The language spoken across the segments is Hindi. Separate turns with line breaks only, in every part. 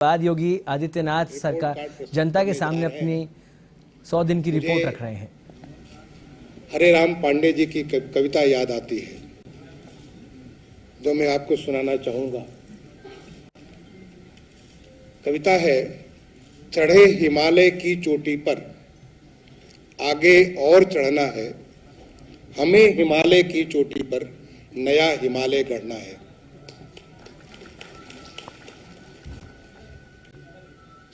बाद योगी आदित्यनाथ सरकार जनता के सामने अपनी 100 दिन की रिपोर्ट रख रहे हैं।
हरे राम पांडे जी की कविता याद आती है जो मैं आपको सुनाना चाहूंगा। कविता है, चढ़े हिमालय की चोटी पर आगे और चढ़ना है, हमें हिमालय की चोटी पर नया हिमालय गढ़ना है।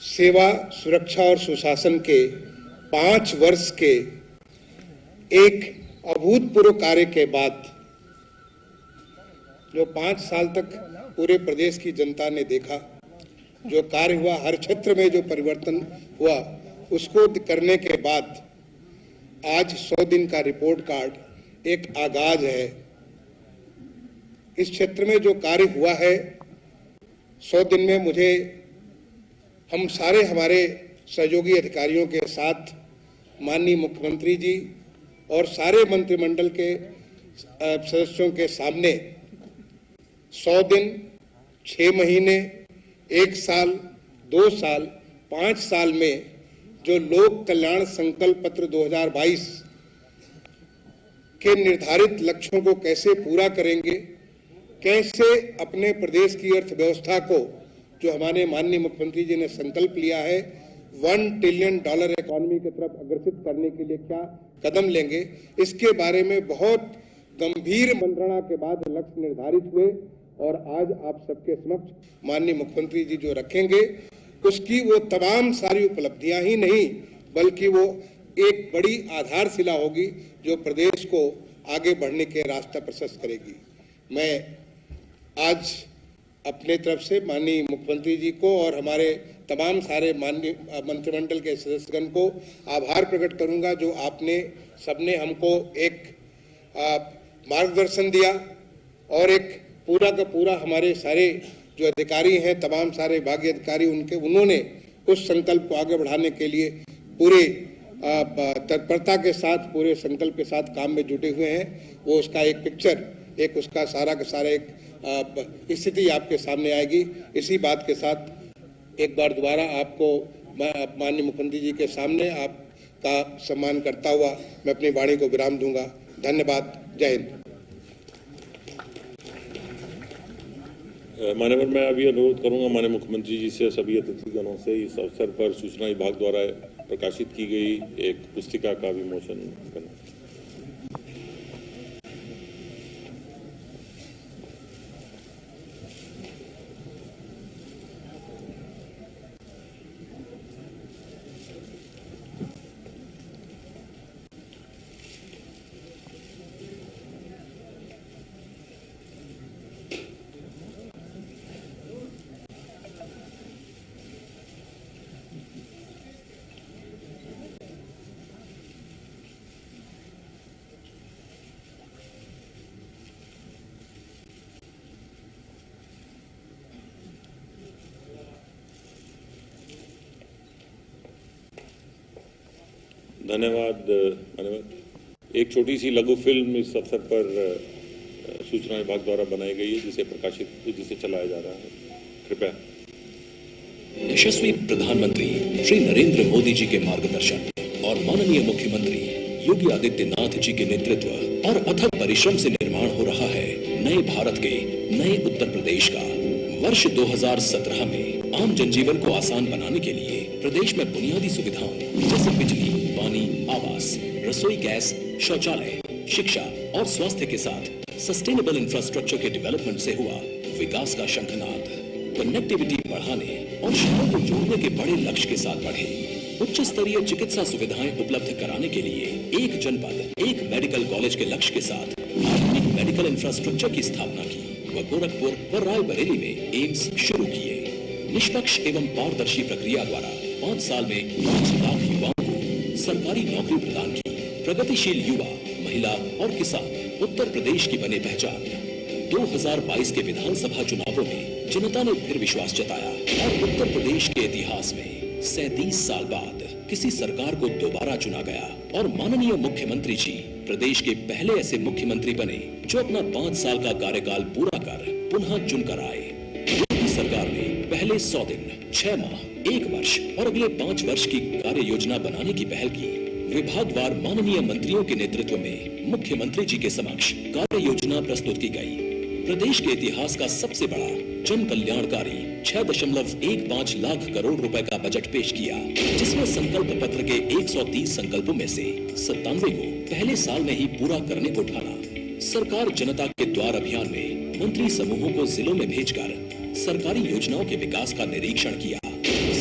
सेवा, सुरक्षा और सुशासन के 5 वर्ष के एक अभूतपूर्व कार्य के बाद जो 5 साल तक पूरे प्रदेश की जनता ने देखा, जो कार्य हुआ, हर क्षेत्र में जो परिवर्तन हुआ, उसको करने के बाद आज 100 दिन का रिपोर्ट कार्ड एक आगाज है। इस क्षेत्र में जो कार्य हुआ है 100 दिन में, मुझे हम सारे हमारे सहयोगी अधिकारियों के साथ माननीय मुख्यमंत्री जी और सारे मंत्रिमंडल के सदस्यों के सामने 100 दिन, 6 महीने, 1 साल, 2 साल, 5 साल में जो लोक कल्याण संकल्प पत्र 2022 के निर्धारित लक्ष्यों को कैसे पूरा करेंगे, कैसे अपने प्रदेश की अर्थव्यवस्था को, जो हमारे माननीय मुख्यमंत्री जी ने संकल्प लिया है, $1 ट्रिलियन इकोनॉमी की तरफ अग्रसित करने के लिए क्या कदम लेंगे, इसके बारे में बहुत गंभीर मंत्रणा के बाद लक्ष्य निर्धारित हुए और आज आप सबके समक्ष माननीय मुख्यमंत्री जी जो रखेंगे, उसकी वो तमाम सारी उपलब्धियां ही नहीं बल्कि वो एक बड़ी आधारशिला होगी जो प्रदेश को आगे बढ़ने के रास्ता प्रशस्त करेगी। मैं आज अपने तरफ से माननीय मुख्यमंत्री जी को और हमारे तमाम सारे माननीय मंत्रिमंडल के सदस्यगण को आभार प्रकट करूंगा जो आपने सबने हमको एक मार्गदर्शन दिया और एक पूरा का पूरा हमारे सारे जो अधिकारी हैं, तमाम सारे विभागीय अधिकारी, उन्होंने उस संकल्प को आगे बढ़ाने के लिए पूरे तत्परता के साथ, पूरे संकल्प के साथ काम में जुटे हुए हैं। वो उसका एक पिक्चर, एक उसका सारा का सारा एक स्थिति आपके सामने आएगी। इसी बात के साथ एक बार दोबारा आपको माननीय मुख्यमंत्री जी के सामने आपका सम्मान करता हुआ मैं अपनी वाणी को विराम दूंगा। धन्यवाद। जय हिंद।
माननीय, मैं अभी अनुरोध करूंगा माननीय मुख्यमंत्री जी से, सभी अतिथिगणों से इस अवसर पर सूचना विभाग द्वारा प्रकाशित की गई एक पुस्तिका का विमोचन करना। धन्यवाद। एक छोटी सी लघु फिल्म इस अवसर पर सूचना विभाग द्वारा बनाई गई है जिसे चलाया जा रहा है। कृपया।
यशस्वी प्रधानमंत्री श्री नरेंद्र मोदी जी के मार्गदर्शन और माननीय मुख्यमंत्री योगी आदित्यनाथ जी के नेतृत्व और अथक परिश्रम से निर्माण हो रहा है नए भारत के नए उत्तर प्रदेश का। वर्ष 2017 में आम जनजीवन को आसान बनाने के लिए प्रदेश में बुनियादी सुविधाओं जैसे बिजली, पानी, आवास, रसोई गैस, शौचालय, शिक्षा और स्वास्थ्य के साथ सस्टेनेबल इंफ्रास्ट्रक्चर के डेवलपमेंट से हुआ विकास का शंखनाद। कनेक्टिविटी बढ़ाने और शहरों को जोड़ने के बड़े लक्ष्य के साथ बढ़े। उच्च स्तरीय चिकित्सा सुविधाएं उपलब्ध कराने के लिए एक जनपद, एक मेडिकल कॉलेज के लक्ष्य के साथ आधुनिक मेडिकल इंफ्रास्ट्रक्चर की स्थापना की व गोरखपुर व रायबरेली में एम्स शुरू किए। निष्पक्ष एवं पारदर्शी प्रक्रिया द्वारा 5 साल में 5 लाख युवाओं को सरकारी नौकरी प्रदान की। प्रगतिशील युवा, महिला और किसान उत्तर प्रदेश की बने पहचान। 2022 के विधानसभा चुनावों में जनता ने फिर विश्वास जताया और उत्तर प्रदेश के इतिहास में 37 साल बाद किसी सरकार को दोबारा चुना गया और माननीय मुख्यमंत्री जी प्रदेश के पहले ऐसे मुख्यमंत्री बने जो अपना 5 साल का कार्यकाल पूरा कर पुनः चुनकर आए। योगी सरकार ने पहले 100 दिन, 6 माह, 1 वर्ष और अगले 5 वर्ष की कार्य योजना बनाने की पहल की। विभागवार माननीय मंत्रियों के नेतृत्व में मुख्यमंत्री जी के समक्ष कार्य योजना प्रस्तुत की गई। प्रदेश के इतिहास का सबसे बड़ा जन कल्याणकारी 6.15 लाख करोड़ रुपए का बजट पेश किया, जिसमें संकल्प पत्र के 130 संकल्पों में से 97 को पहले साल में ही पूरा करने को ठाना। सरकार जनता के द्वार अभियान में मंत्री समूहों को जिलों में भेजकर सरकारी योजनाओं के विकास का निरीक्षण किया।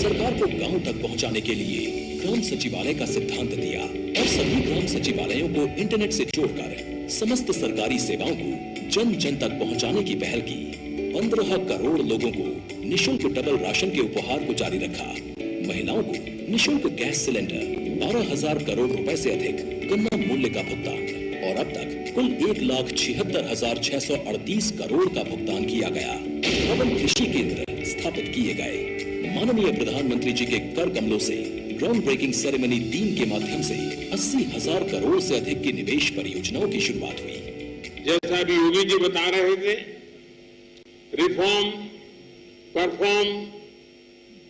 सरकार को गांव तक पहुंचाने के लिए ग्राम सचिवालय का सिद्धांत दिया और सभी ग्राम सचिवालयों को इंटरनेट से जोड़कर समस्त सरकारी सेवाओं को जन जन तक पहुंचाने की पहल की। 15 करोड़ लोगों को निशुल्क डबल राशन के उपहार को जारी रखा। महिलाओं को निशुल्क गैस सिलेंडर, 12,000 करोड़ रुपए से अधिक गन्ना मूल्य का भुगतान और अब तक कुल 1,76,638 करोड़ का भुगतान किया गया। भवन कृषि केंद्र स्थापित किए गए। माननीय प्रधानमंत्री जी के कर कमलों से ग्राउंड ब्रेकिंग सेरेमनी 3 के माध्यम से 80,000 करोड़ से अधिक की निवेश परियोजनाओं की शुरुआत हुई।
जैसा भी योगी जी बता रहे थे, रिफॉर्म, परफॉर्म,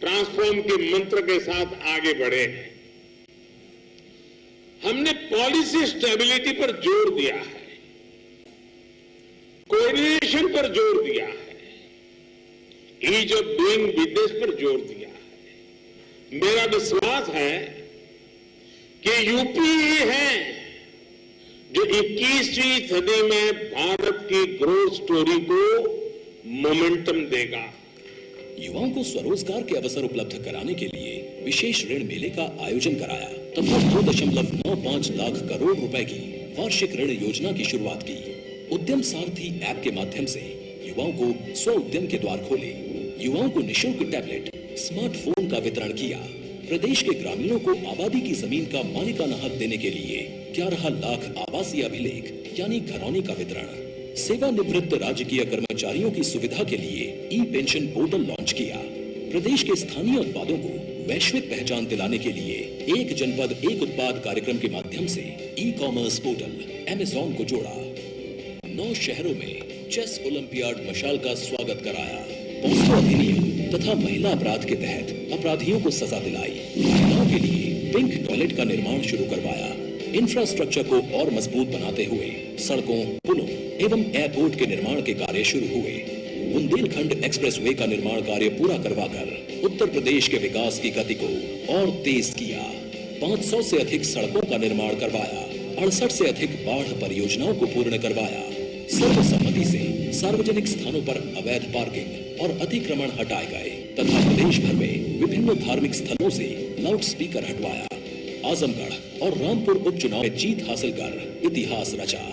ट्रांसफॉर्म के मंत्र के साथ आगे बढ़े हैं। हमने पॉलिसी स्टेबिलिटी पर जोर दिया है, कोऑर्डिनेशन पर जोर दिया है, ईज ऑफ डूइंग बिजनेस पर जोर दिया है। मेरा विश्वास है कि यूपी ही है जो 21वीं सदी में भारत की ग्रोथ स्टोरी को मोमेंटम देगा।
युवाओं को स्वरोजगार के अवसर उपलब्ध कराने के लिए विशेष ऋण मेले का आयोजन कराया तथा 2.95 लाख करोड़ रुपए की वार्षिक ऋण योजना की शुरुआत की। उद्यम सारथी ऐप के माध्यम से युवाओं को स्व उद्यम के द्वार खोले। युवाओं को निशुल्क टैबलेट, स्मार्टफोन का वितरण किया। प्रदेश के ग्रामीणों को आबादी की जमीन का मालिकाना हक देने के लिए 11 लाख आवासीय अभिलेख यानी घरौनी का वितरण। सेवानिवृत्त राजकीय कर्मचारियों की सुविधा के लिए ई पेंशन पोर्टल लॉन्च किया। प्रदेश के स्थानीय उत्पादों को वैश्विक पहचान दिलाने के लिए एक जनपद एक उत्पाद कार्यक्रम के माध्यम से ई कॉमर्स पोर्टल अमेज़न को जोड़ा। 9 शहरों में चेस ओलंपियाड मशाल का स्वागत कराया। पॉक्सो अधिनियम तथा महिला अपराध के तहत अपराधियों को सजा दिलाई। महिलाओं के लिए पिंक टॉयलेट का निर्माण शुरू करवाया। इंफ्रास्ट्रक्चर को और मजबूत बनाते हुए सड़कों, पुलों एवं एयरपोर्ट के निर्माण के कार्य शुरू हुए। बुंदेलखंड एक्सप्रेसवे का निर्माण कार्य पूरा करवाकर उत्तर प्रदेश के विकास की गति को और तेज किया। 500 से अधिक सड़कों का निर्माण करवाया। 68 से अधिक बाढ़ परियोजनाओं को पूर्ण करवाया। सर्वसम्मति से सार्वजनिक स्थानों पर अवैध पार्किंग और अतिक्रमण हटाए गए तथा प्रदेश भर में विभिन्न धार्मिक स्थलों से लाउड स्पीकर हटवाया। आजमगढ़ और रामपुर उपचुनाव में जीत हासिल कर इतिहास रचा।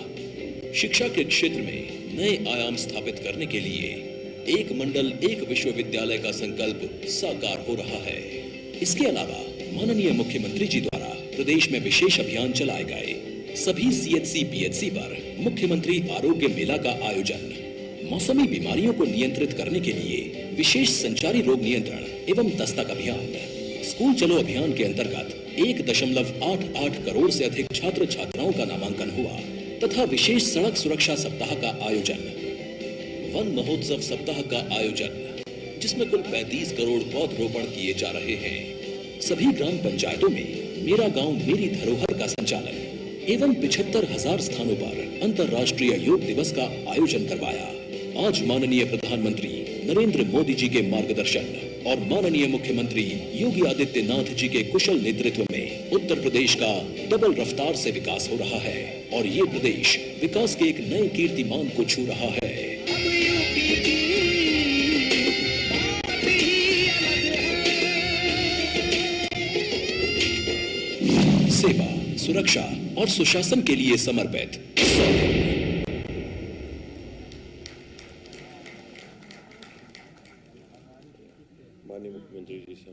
शिक्षा के क्षेत्र में नए आयाम स्थापित करने के लिए एक मंडल एक विश्वविद्यालय का संकल्प साकार हो रहा है। इसके अलावा माननीय मुख्यमंत्री जी द्वारा प्रदेश में विशेष अभियान चलाए गए। सभी सीएचसी पीएचसी पर मुख्यमंत्री आरोग्य मेला का आयोजन। मौसमी बीमारियों को नियंत्रित करने के लिए विशेष संचारी रोग नियंत्रण एवं दस्तक अभियान। स्कूल चलो अभियान के अंतर्गत 1.88 करोड़ से अधिक छात्र छात्राओं का नामांकन हुआ तथा विशेष सड़क सुरक्षा सप्ताह का आयोजन। वन महोत्सव सप्ताह का आयोजन, जिसमें कुल 35 करोड़ पौधरोपण किए जा रहे हैं। सभी ग्राम पंचायतों में मेरा गांव मेरी धरोहर का संचालन एवं 75,000 स्थानों पर अंतर्राष्ट्रीय योग दिवस का आयोजन करवाया। आज माननीय प्रधानमंत्री नरेंद्र मोदी जी के मार्गदर्शन और माननीय मुख्यमंत्री योगी आदित्यनाथ जी के कुशल नेतृत्व में उत्तर प्रदेश का डबल रफ्तार से विकास हो रहा है और ये प्रदेश विकास के एक नए कीर्तिमान को छू रहा है। सेवा, सुरक्षा और सुशासन के लिए समर्पित 100 दिन।
माननीय मुख्यमंत्री जी से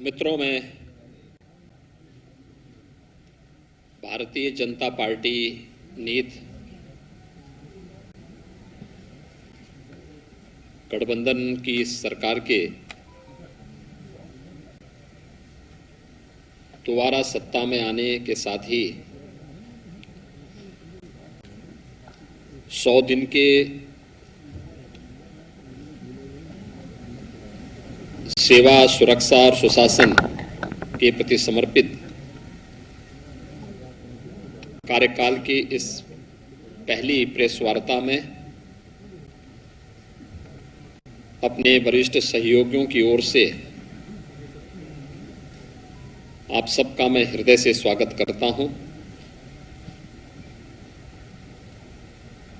मित्रों, मैं भारतीय जनता पार्टी नीत गठबंधन की सरकार के दोबारा सत्ता में आने के साथ ही 100 दिन के सेवा, सुरक्षा और सुशासन के प्रति समर्पित कार्यकाल की इस पहली प्रेस वार्ता में अपने वरिष्ठ सहयोगियों की ओर से आप सबका मैं हृदय से स्वागत करता हूं।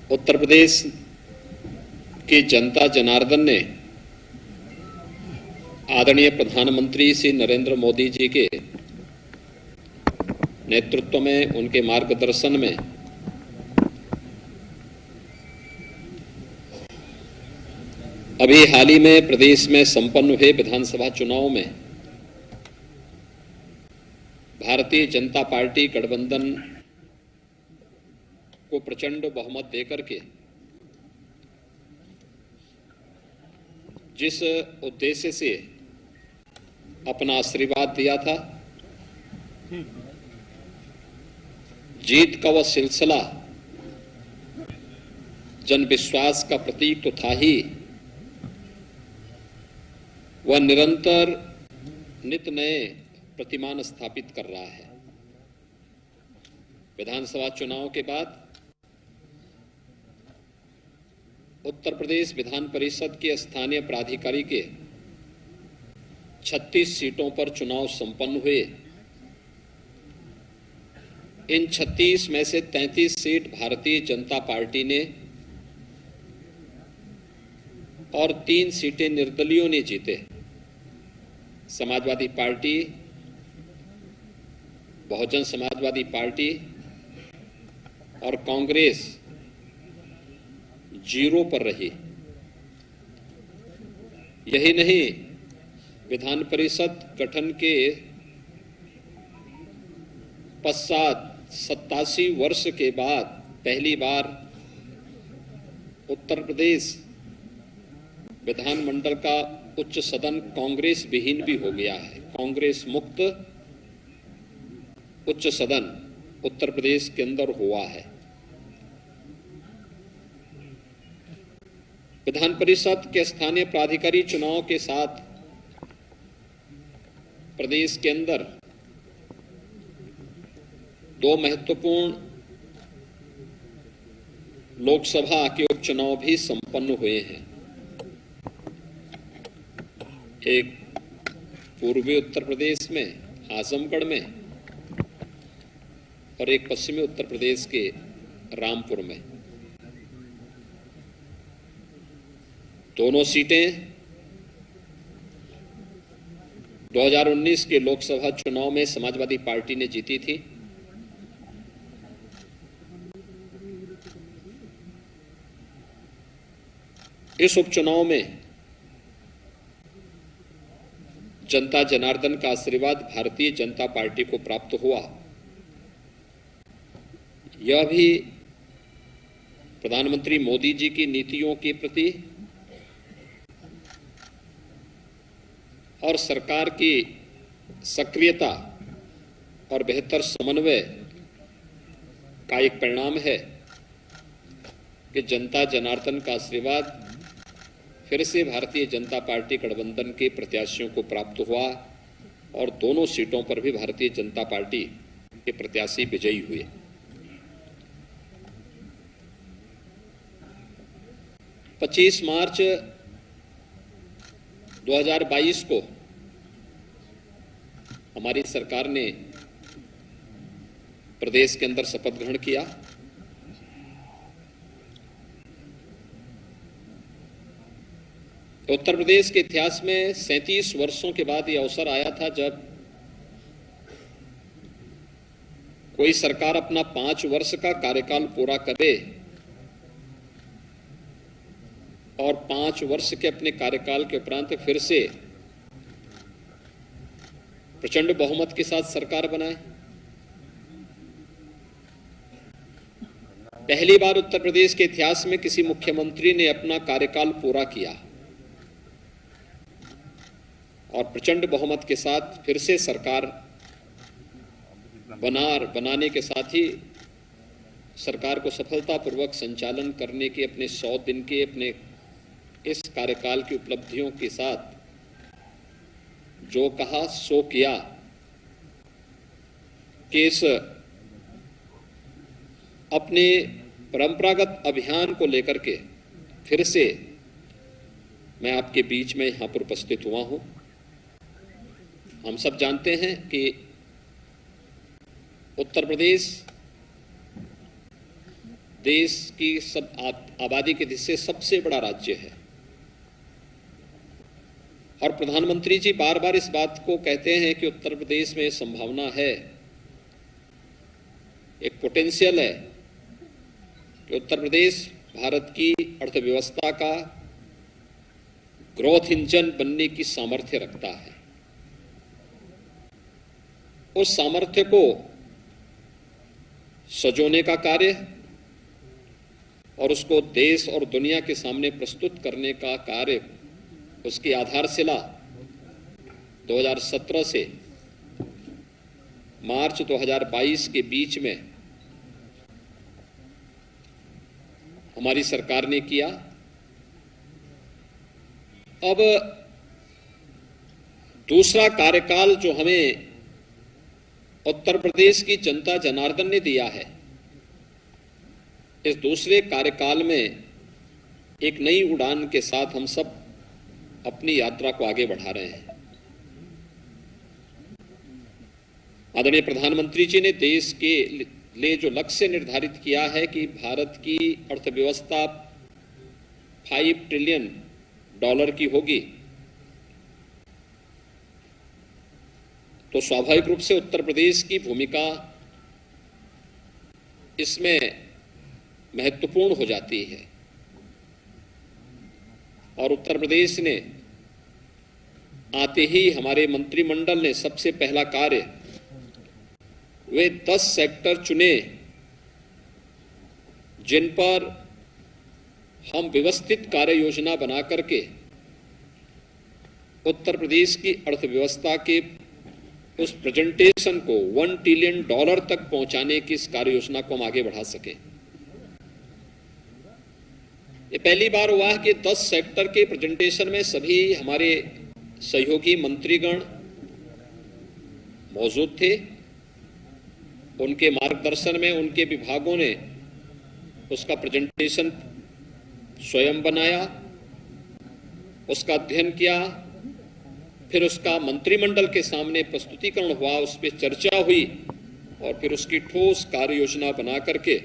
उत्तर प्रदेश की जनता जनार्दन ने आदरणीय प्रधानमंत्री श्री नरेंद्र मोदी जी के नेतृत्व में, उनके मार्गदर्शन में अभी हाल ही में प्रदेश में संपन्न हुए विधानसभा चुनाव में भारतीय जनता पार्टी गठबंधन को प्रचंड बहुमत देकर के जिस उद्देश्य से अपना आशीर्वाद दिया था, जीत का वह सिलसिला जन विश्वास का प्रतीक तो था ही, वह निरंतर नित नए प्रतिमान स्थापित कर रहा है। विधानसभा चुनाव के बाद उत्तर प्रदेश विधान परिषद के स्थानीय प्राधिकारी के 36 सीटों पर चुनाव संपन्न हुए। इन 36 में से 33 सीट भारतीय जनता पार्टी ने और 3 सीटें निर्दलीयों ने जीते। समाजवादी पार्टी, बहुजन समाजवादी पार्टी और कांग्रेस 0 पर रही। यही नहीं, विधान परिषद गठन के पश्चात 87 वर्ष के बाद पहली बार उत्तर प्रदेश विधानमंडल का उच्च सदन कांग्रेस विहीन भी हो गया है। कांग्रेस मुक्त उच्च सदन उत्तर प्रदेश के अंदर हुआ है। विधान परिषद के स्थानीय प्राधिकारी चुनाव के साथ प्रदेश के अंदर 2 महत्वपूर्ण लोकसभा के उपचुनाव भी संपन्न हुए हैं। एक पूर्वी उत्तर प्रदेश में आजमगढ़ में और एक पश्चिमी उत्तर प्रदेश के रामपुर में। दोनों सीटें 2019 के लोकसभा चुनाव में समाजवादी पार्टी ने जीती थी। इस उपचुनाव में जनता जनार्दन का आशीर्वाद भारतीय जनता पार्टी को प्राप्त हुआ। यह भी प्रधानमंत्री मोदी जी की नीतियों के प्रति और सरकार की सक्रियता और बेहतर समन्वय का एक परिणाम है कि जनता जनार्दन का आशीर्वाद फिर से भारतीय जनता पार्टी गठबंधन के प्रत्याशियों को प्राप्त हुआ और दोनों सीटों पर भी भारतीय जनता पार्टी के प्रत्याशी विजयी हुए। पच्चीस मार्च 2022 को हमारी सरकार ने प्रदेश के अंदर शपथ ग्रहण किया। उत्तर प्रदेश के इतिहास में 37 वर्षों के बाद यह अवसर आया था जब कोई सरकार अपना 5 वर्ष का कार्यकाल पूरा करे और 5 वर्ष के अपने कार्यकाल के उपरांत फिर से प्रचंड बहुमत के साथ सरकार बनाए। पहली बार उत्तर प्रदेश के इतिहास में किसी मुख्यमंत्री ने अपना कार्यकाल पूरा किया और प्रचंड बहुमत के साथ फिर से सरकार बनाने के साथ ही सरकार को सफलतापूर्वक संचालन करने के अपने 100 दिन के अपने इस कार्यकाल की उपलब्धियों के साथ जो कहा सो किया कि इस अपने परंपरागत अभियान को लेकर के फिर से मैं आपके बीच में यहां पर उपस्थित हुआ हूं। हम सब जानते हैं कि उत्तर प्रदेश देश की सब आबादी के दृष्टि से सबसे बड़ा राज्य है और प्रधानमंत्री जी बार बार इस बात को कहते हैं कि उत्तर प्रदेश में संभावना है, एक पोटेंशियल है कि उत्तर प्रदेश भारत की अर्थव्यवस्था का ग्रोथ इंजन बनने की सामर्थ्य रखता है। उस सामर्थ्य को सजोने का कार्य और उसको देश और दुनिया के सामने प्रस्तुत करने का कार्य, उसकी आधारशिला 2017 से मार्च 2022 के बीच में हमारी सरकार ने किया। अब दूसरा कार्यकाल जो हमें उत्तर प्रदेश की जनता जनार्दन ने दिया है, इस दूसरे कार्यकाल में एक नई उड़ान के साथ हम सब अपनी यात्रा को आगे बढ़ा रहे हैं। आदरणीय प्रधानमंत्री जी ने देश के लिए जो लक्ष्य निर्धारित किया है कि भारत की अर्थव्यवस्था $5 ट्रिलियन की होगी, तो स्वाभाविक रूप से उत्तर प्रदेश की भूमिका इसमें महत्वपूर्ण हो जाती है और उत्तर प्रदेश ने आते ही हमारे मंत्रिमंडल ने सबसे पहला कार्य वे 10 सेक्टर चुने जिन पर हम व्यवस्थित कार्य योजना बना करके उत्तर प्रदेश की अर्थव्यवस्था के उस प्रेजेंटेशन को $1 ट्रिलियन तक पहुंचाने की इस कार्य योजना को हम आगे बढ़ा सके। ये पहली बार हुआ है कि 10 सेक्टर के प्रेजेंटेशन में सभी हमारे सहयोगी मंत्रीगण मौजूद थे। उनके मार्गदर्शन में उनके विभागों ने उसका प्रेजेंटेशन स्वयं बनाया, उसका अध्ययन किया, फिर उसका मंत्रिमंडल के सामने प्रस्तुतिकरण हुआ, उस पर चर्चा हुई और फिर उसकी ठोस कार्य योजना बना करके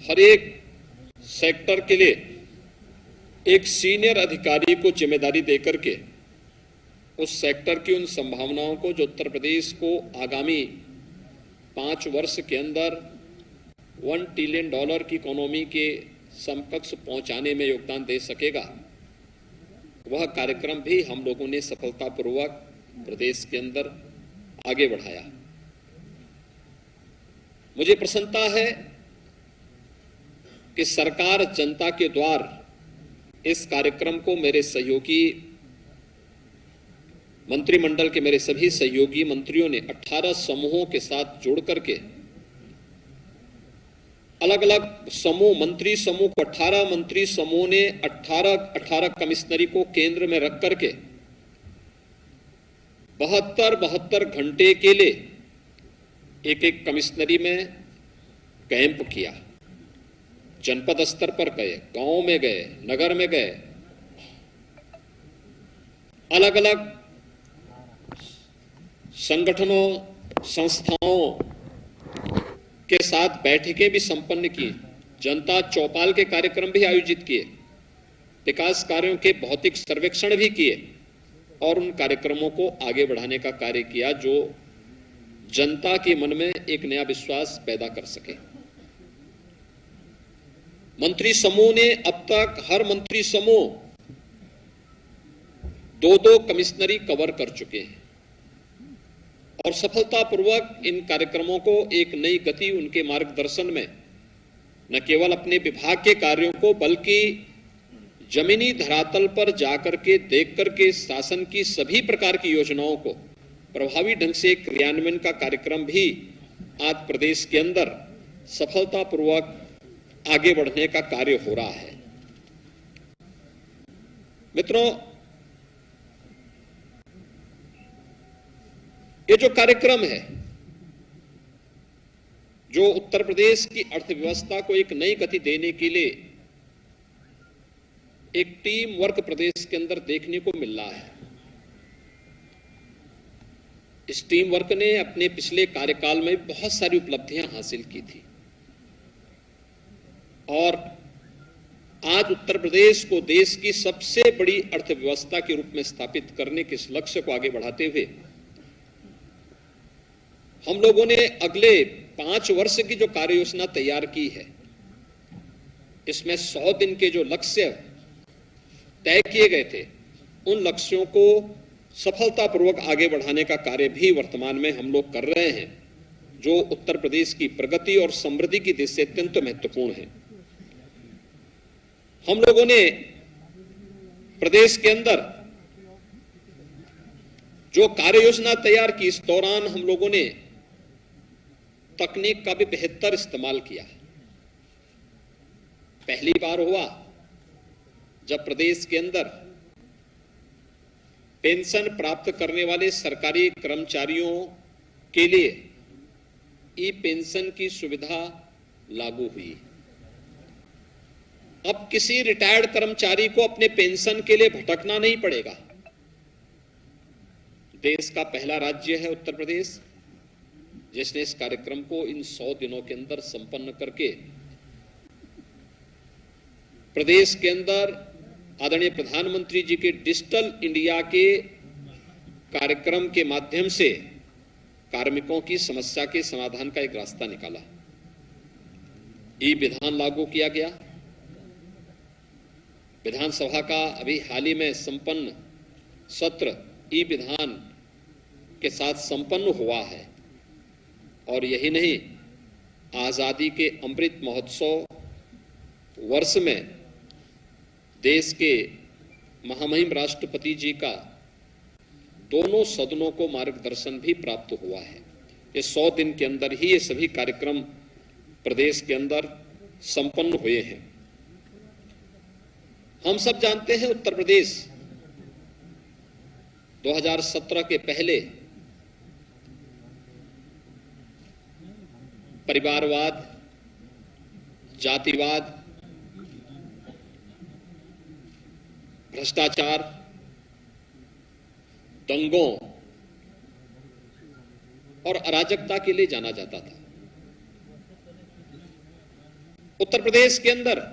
हर एक सेक्टर के लिए एक सीनियर अधिकारी को जिम्मेदारी देकर के उस सेक्टर की उन संभावनाओं को जो उत्तर प्रदेश को आगामी 5 वर्ष के अंदर $1 ट्रिलियन की इकोनॉमी के समकक्ष पहुंचाने में योगदान दे सकेगा, वह कार्यक्रम भी हम लोगों ने सफलतापूर्वक प्रदेश के अंदर आगे बढ़ाया। मुझे प्रसन्नता है कि सरकार जनता के द्वार इस कार्यक्रम को मेरे सहयोगी मंत्रिमंडल के मेरे सभी सहयोगी मंत्रियों ने 18 समूहों के साथ जोड़ करके अलग अलग समूह मंत्री समूह को 18 मंत्री समूह ने 18 कमिश्नरी को केंद्र में रख करके 72 घंटे के लिए एक कमिश्नरी में कैंप किया। जनपद स्तर पर गए, गांव में गए, नगर में गए, अलग अलग संगठनों संस्थाओं के साथ बैठकें भी संपन्न की, जनता चौपाल के कार्यक्रम भी आयोजित किए, विकास कार्यों के भौतिक सर्वेक्षण भी किए और उन कार्यक्रमों को आगे बढ़ाने का कार्य किया जो जनता के मन में एक नया विश्वास पैदा कर सके। मंत्री समूह ने अब तक हर मंत्री समूह 2-2 कमिश्नरी कवर कर चुके हैं और सफलतापूर्वक इन कार्यक्रमों को एक नई गति उनके मार्गदर्शन में न केवल अपने विभाग के कार्यों को बल्कि जमीनी धरातल पर जाकर के देख करके शासन की सभी प्रकार की योजनाओं को प्रभावी ढंग से क्रियान्वयन का कार्यक्रम भी आज प्रदेश के अंदर सफलतापूर्वक आगे बढ़ने का कार्य हो रहा है। मित्रों, ये जो कार्यक्रम है, जो उत्तर प्रदेश की अर्थव्यवस्था को एक नई गति देने के लिए एक टीम वर्क प्रदेश के अंदर देखने को मिल रहा है। इस टीम वर्क ने अपने पिछले कार्यकाल में बहुत सारी उपलब्धियां हासिल की थी और आज उत्तर प्रदेश को देश की सबसे बड़ी अर्थव्यवस्था के रूप में स्थापित करने के इस लक्ष्य को आगे बढ़ाते हुए हम लोगों ने अगले 5 वर्ष की जो कार्य योजना तैयार की है, इसमें 100 दिन के जो लक्ष्य तय किए गए थे, उन लक्ष्यों को सफलतापूर्वक आगे बढ़ाने का कार्य भी वर्तमान में हम लोग कर रहे हैं, जो उत्तर प्रदेश की प्रगति और समृद्धि की दृष्टि से अत्यंत महत्वपूर्ण है। हम लोगों ने प्रदेश के अंदर जो कार्य योजना तैयार की, इस दौरान हम लोगों ने तकनीक का भी बेहतर इस्तेमाल किया। पहली बार हुआ जब प्रदेश के अंदर पेंशन प्राप्त करने वाले सरकारी कर्मचारियों के लिए ई पेंशन की सुविधा लागू हुई। अब किसी रिटायर्ड कर्मचारी को अपने पेंशन के लिए भटकना नहीं पड़ेगा। देश का पहला राज्य है उत्तर प्रदेश, जिसने इस कार्यक्रम को इन 100 दिनों के अंदर संपन्न करके प्रदेश के अंदर आदरणीय प्रधानमंत्री जी के डिजिटल इंडिया के कार्यक्रम के माध्यम से कार्मिकों की समस्या के समाधान का एक रास्ता निकाला। ई विधान लागू किया गया। विधानसभा का अभी हाल ही में संपन्न सत्र ई विधान के साथ संपन्न हुआ है और यही नहीं, आजादी के अमृत महोत्सव वर्ष में देश के महामहिम राष्ट्रपति जी का दोनों सदनों को मार्गदर्शन भी प्राप्त हुआ है। ये 100 दिन के अंदर ही ये सभी कार्यक्रम प्रदेश के अंदर संपन्न हुए हैं। हम सब जानते हैं उत्तर प्रदेश 2017 के पहले परिवारवाद, जातिवाद, भ्रष्टाचार, दंगों और अराजकता के लिए जाना जाता था। उत्तर प्रदेश के अंदर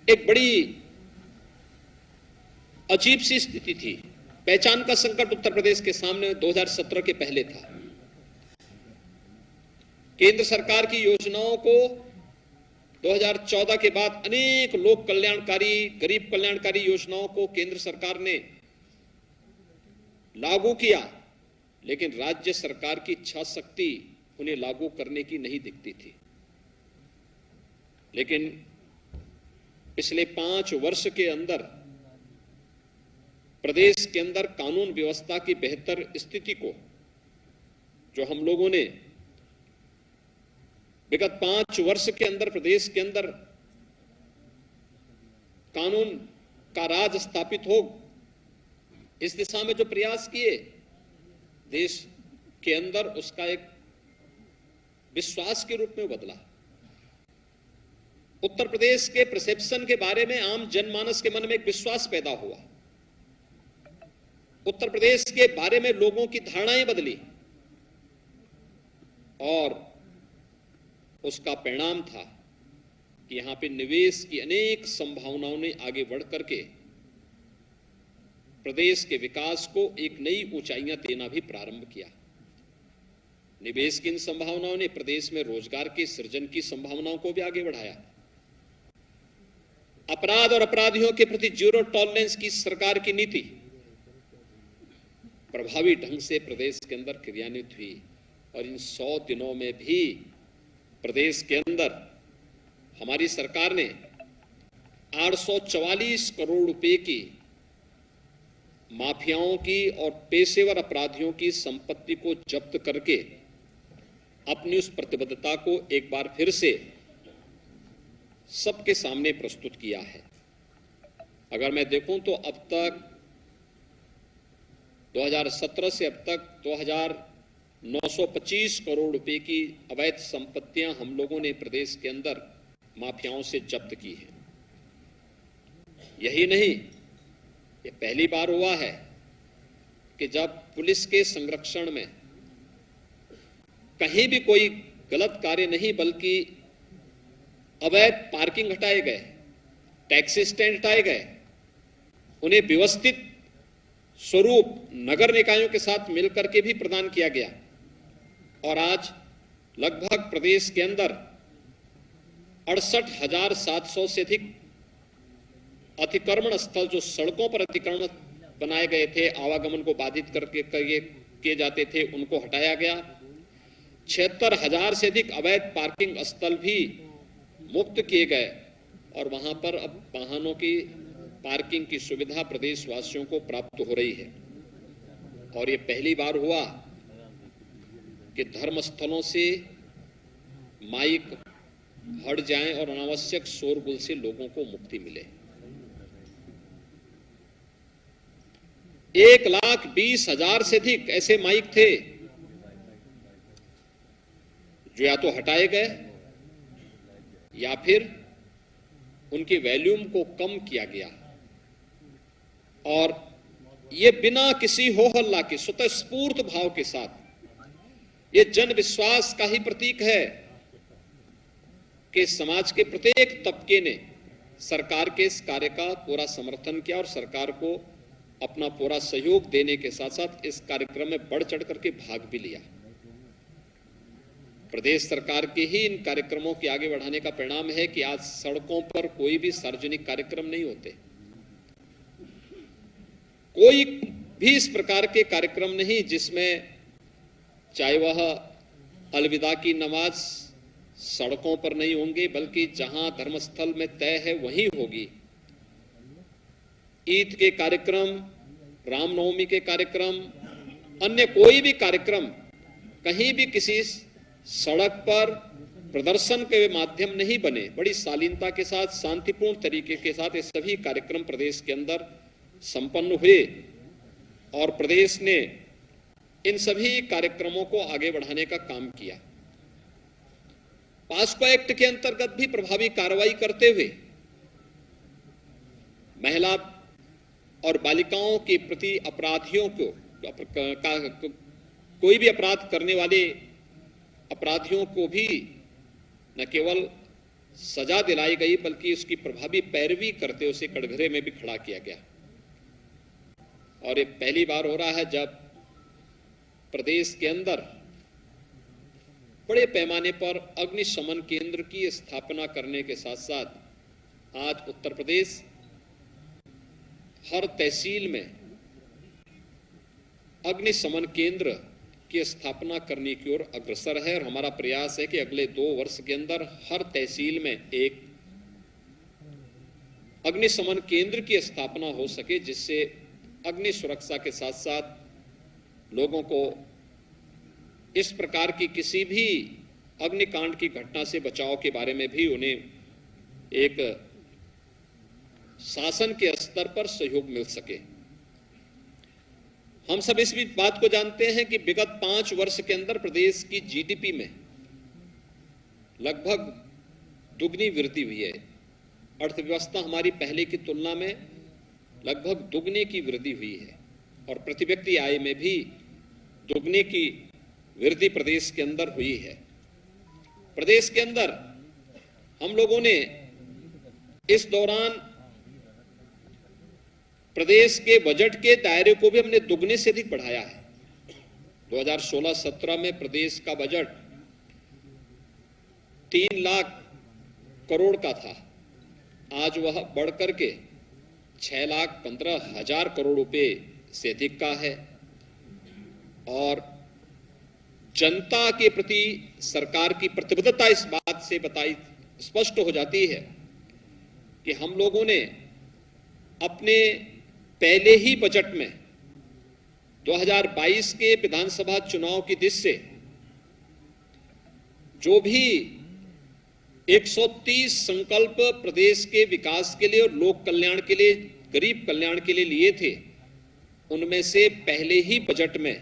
एक बड़ी अजीब सी स्थिति थी। पहचान का संकट उत्तर प्रदेश के सामने 2017 के पहले था। केंद्र सरकार की योजनाओं को 2014 के बाद अनेक लोक कल्याणकारी, गरीब कल्याणकारी योजनाओं को केंद्र सरकार ने लागू किया, लेकिन राज्य सरकार की इच्छा शक्ति उन्हें लागू करने की नहीं दिखती थी। लेकिन पिछले 5 वर्ष के अंदर प्रदेश के अंदर कानून व्यवस्था की बेहतर स्थिति को, जो हम लोगों ने विगत 5 वर्ष के अंदर प्रदेश के अंदर कानून का राज स्थापित हो, इस दिशा में जो प्रयास किए, देश के अंदर उसका एक विश्वास के रूप में बदला। उत्तर प्रदेश के परसेप्शन के बारे में आम जनमानस के मन में एक विश्वास पैदा हुआ। उत्तर प्रदेश के बारे में लोगों की धारणाएं बदली और उसका परिणाम था कि यहां पे निवेश की अनेक संभावनाओं ने आगे बढ़ करके प्रदेश के विकास को एक नई ऊंचाइयां देना भी प्रारंभ किया। निवेश की इन संभावनाओं ने प्रदेश में रोजगार के सृजन की संभावनाओं को भी आगे बढ़ाया। अपराध और अपराधियों के प्रति जीरो टॉलरेंस की सरकार की नीति प्रभावी ढंग से प्रदेश के अंदर क्रियान्वित हुई और इन 100 दिनों में भी प्रदेश के अंदर हमारी सरकार ने 844 करोड़ रुपए की माफियाओं की और पेशेवर अपराधियों की संपत्ति को जब्त करके अपनी उस प्रतिबद्धता को एक बार फिर से सबके सामने प्रस्तुत किया है। अगर मैं देखूं तो अब तक 2017 से अब तक 2,925 करोड़ रुपए की अवैध संपत्तियां हम लोगों ने प्रदेश के अंदर माफियाओं से जब्त की है। यही नहीं, ये पहली बार हुआ है कि जब पुलिस के संरक्षण में कहीं भी कोई गलत कार्य नहीं बल्कि अवैध पार्किंग हटाए गए, टैक्सी स्टैंड हटाए गए, उन्हें व्यवस्थित स्वरूप नगर निकायों के साथ मिलकर के भी प्रदान किया गया। और आज लगभग प्रदेश के अंदर 68,700 से अधिक अतिक्रमण स्थल, जो सड़कों पर अतिक्रमण बनाए गए थे, आवागमन को बाधित करके किए जाते थे, उनको हटाया गया। 76,000 से अधिक अवैध पार्किंग स्थल भी मुक्त किए गए और वहां पर अब वाहनों की पार्किंग की सुविधा प्रदेशवासियों को प्राप्त हो रही है। और ये पहली बार हुआ कि धर्मस्थलों से माइक हट जाएं और अनावश्यक शोरगुल से लोगों को मुक्ति मिले। 1,20,000 से अधिक ऐसे माइक थे जो या तो हटाए गए या फिर उनकी वॉल्यूम को कम किया गया। और ये बिना किसी हो हल्ला के स्वतःस्फूर्त भाव के साथ, ये जन विश्वास का ही प्रतीक है कि समाज के प्रत्येक तबके ने सरकार के इस कार्य का पूरा समर्थन किया और सरकार को अपना पूरा सहयोग देने के साथ साथ इस कार्यक्रम में बढ़ चढ़ करके भाग भी लिया। प्रदेश सरकार के ही इन कार्यक्रमों के आगे बढ़ाने का परिणाम है कि आज सड़कों पर कोई भी सार्वजनिक कार्यक्रम नहीं होते, कोई भी इस प्रकार के कार्यक्रम नहीं जिसमें चाहे वह अलविदा की नमाज सड़कों पर नहीं होंगे, बल्कि जहां धर्मस्थल में तय है वहीं होगी। ईद के कार्यक्रम, रामनवमी के कार्यक्रम, अन्य कोई भी कार्यक्रम कहीं भी किसी सड़क पर प्रदर्शन के माध्यम नहीं बने। बड़ी शालीनता के साथ, शांतिपूर्ण तरीके के साथ ये सभी कार्यक्रम प्रदेश के अंदर संपन्न हुए और प्रदेश ने इन सभी कार्यक्रमों को आगे बढ़ाने का काम किया। पास्को एक्ट के अंतर्गत भी प्रभावी कार्रवाई करते हुए महिला और बालिकाओं के प्रति अपराधियों को, कोई भी अपराध करने वाले अपराधियों को भी न केवल सजा दिलाई गई बल्कि उसकी प्रभावी पैरवी करते उसे कटघरे में भी खड़ा किया गया। और ये पहली बार हो रहा है जब प्रदेश के अंदर बड़े पैमाने पर अग्निशमन केंद्र की स्थापना करने के साथ साथ आज उत्तर प्रदेश हर तहसील में अग्निशमन केंद्र की स्थापना करने की ओर अग्रसर है। और हमारा प्रयास है कि अगले 2 वर्ष के अंदर हर तहसील में एक अग्निशमन केंद्र की स्थापना हो सके, जिससे अग्नि सुरक्षा के साथ साथ लोगों को इस प्रकार की किसी भी अग्निकांड की घटना से बचाव के बारे में भी उन्हें एक शासन के स्तर पर सहयोग मिल सके। हम सब इस बात को जानते हैं कि विगत 5 वर्ष के अंदर प्रदेश की जीडीपी में लगभग दुगनी वृद्धि हुई है। अर्थव्यवस्था हमारी पहले की तुलना में लगभग दुगने की वृद्धि हुई है और प्रति व्यक्ति आय में भी दुगने की वृद्धि प्रदेश के अंदर हुई है। प्रदेश के अंदर हम लोगों ने इस दौरान प्रदेश के बजट के दायरे को भी हमने दुगने से अधिक बढ़ाया है। 2016-17 में प्रदेश का बजट 3 लाख करोड़ का था, आज वह बढ़कर के 6,15,000 करोड़ रुपए से अधिक का है। और जनता के प्रति सरकार की प्रतिबद्धता इस बात से स्पष्ट हो जाती है कि हम लोगों ने अपने पहले ही बजट में 2022 के विधानसभा चुनाव की दृष्टि से जो भी 130 संकल्प प्रदेश के विकास के लिए और लोक कल्याण के लिए, गरीब कल्याण के लिए लिए थे, उनमें से पहले ही बजट में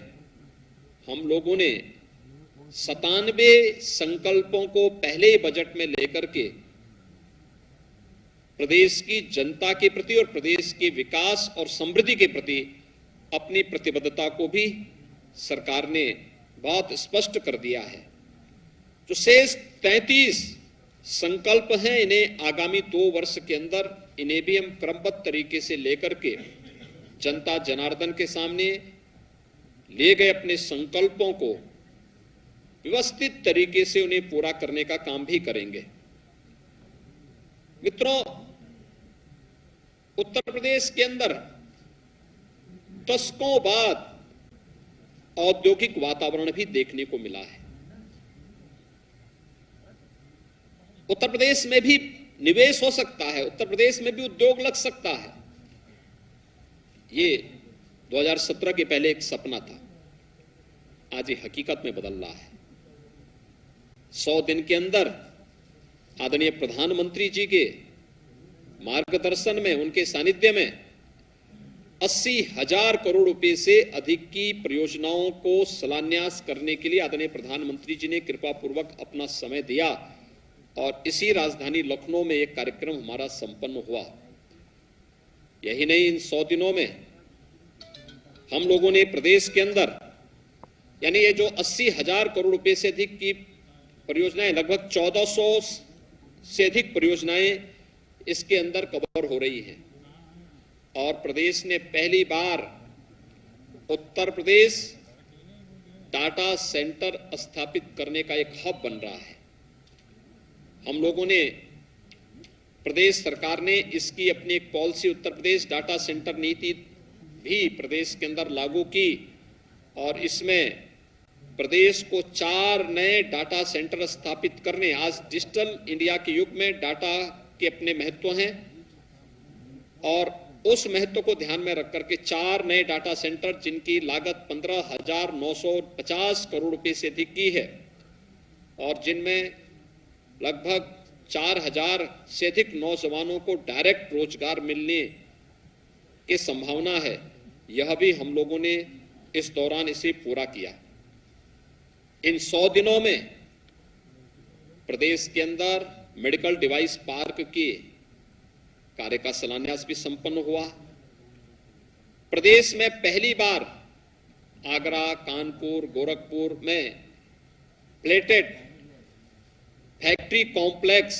हम लोगों ने 97 संकल्पों को पहले ही बजट में लेकर के प्रदेश की जनता के प्रति और प्रदेश के विकास और समृद्धि के प्रति अपनी प्रतिबद्धता को भी सरकार ने बहुत स्पष्ट कर दिया है। जो शेष 33 संकल्प हैं, इन्हें आगामी 2 वर्ष के अंदर इन्हें भी हम क्रमबद्ध तरीके से लेकर के जनता जनार्दन के सामने लिए गए अपने संकल्पों को व्यवस्थित तरीके से उन्हें पूरा करने का काम भी करेंगे। मित्रों, उत्तर प्रदेश के अंदर दशकों बाद औद्योगिक वातावरण भी देखने को मिला है। उत्तर प्रदेश में भी निवेश हो सकता है, उत्तर प्रदेश में भी उद्योग लग सकता है। ये 2017 के पहले एक सपना था, आज ये हकीकत में बदल रहा है। 100 दिन के अंदर आदरणीय प्रधानमंत्री जी के मार्गदर्शन में, उनके सानिध्य में 80,000 करोड़ रुपए से अधिक की परियोजनाओं को शिलान्यास करने के लिए आदरणीय प्रधानमंत्री जी ने कृपा पूर्वक अपना समय दिया और इसी राजधानी लखनऊ में एक कार्यक्रम हमारा संपन्न हुआ। यही नहीं, इन 100 दिनों में हम लोगों ने प्रदेश के अंदर, यानी ये जो 80,000 करोड़ रुपए से अधिक की परियोजनाएं, लगभग 1400 से अधिक परियोजनाएं इसके अंदर कवर हो रही हैं। और प्रदेश ने पहली बार उत्तर प्रदेश डाटा सेंटर स्थापित करने का एक हब बन रहा है। हम लोगों ने, प्रदेश सरकार ने इसकी अपनी एक policy, Uttar Pradesh data centre नीति भी प्रदेश के अंदर लागू की और इसमें प्रदेश को 4 नए डाटा सेंटर स्थापित करने, आज डिजिटल इंडिया के युग में डाटा के अपने महत्व हैं और उस महत्व को ध्यान में रख करके 4 नए डाटा सेंटर जिनकी लागत 15,950 करोड़ रुपए से अधिक की है और जिनमें लगभग 4,000 से अधिक नौजवानों को डायरेक्ट रोजगार मिलने की संभावना है, यह भी हम लोगों ने इस दौरान इसे पूरा किया। इन 100 दिनों में प्रदेश के अंदर मेडिकल डिवाइस पार्क के कार्य का शिलान्यास भी संपन्न हुआ। प्रदेश में पहली बार आगरा, कानपुर, गोरखपुर में प्लेटेड फैक्ट्री कॉम्प्लेक्स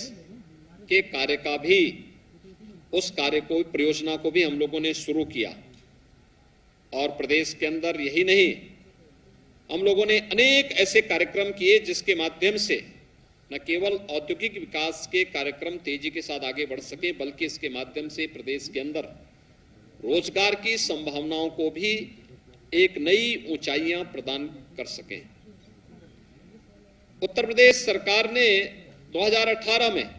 के कार्य का भी, उस कार्य को, परियोजना को भी हम लोगों ने शुरू किया। और प्रदेश के अंदर यही नहीं, हम लोगों ने अनेक ऐसे कार्यक्रम किए जिसके माध्यम से न केवल औद्योगिक विकास के कार्यक्रम तेजी के साथ आगे बढ़ सके, बल्कि इसके माध्यम से प्रदेश के अंदर रोजगार की संभावनाओं को भी एक नई ऊंचाइयां प्रदान कर सके। उत्तर प्रदेश सरकार ने 2018 में